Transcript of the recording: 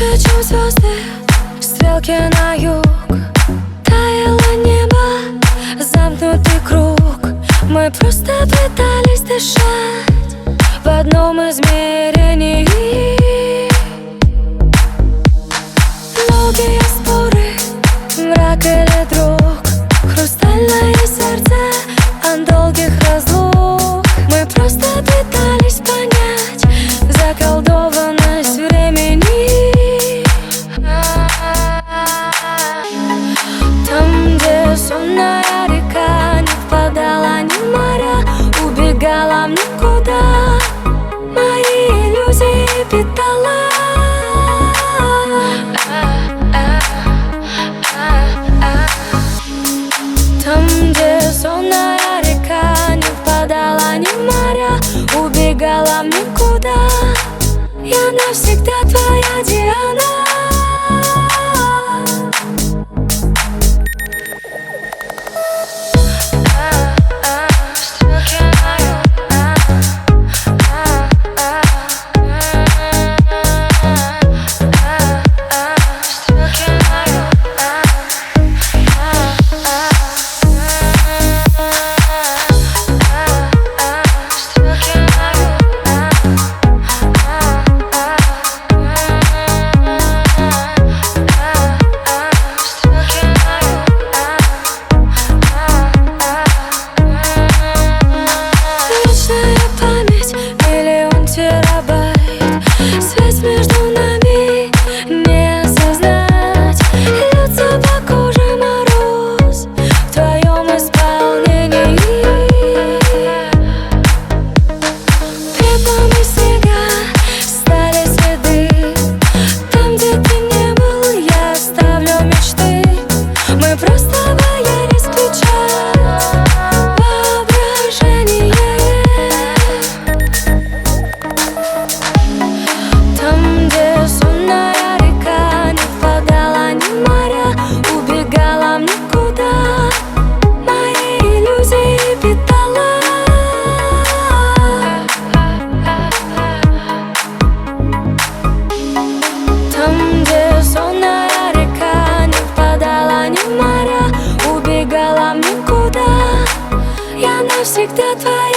Дальше, чем звезды, стрелки на юг. Таяло небо, замкнутый круг. Мы просто пытались дышать в одном измерении. Долгие споры, мрак или друг, хрустальное сердце от долгих разлук. Мы просто пытались понять заколдованность времени. Там, где сонная река не впадала ни в моря, убегала в никуда, мои иллюзии питала. Там, где сонная река не впадала ни в моря, убегала в никуда, я навсегда твоя Диана. Связь между нами не осознать. Льется по коже мороз в твоем исполнении. Пеплом и снега стали следы. Там, где ты не был, я оставлю мечты. Мы просто боялись включать воображение. Там, где сонная река не впадала ни в моря, убегала в никуда, мои иллюзии питала. Там, где сонная река не впадала ни в моря, убегала в никуда, я навсегда твоя.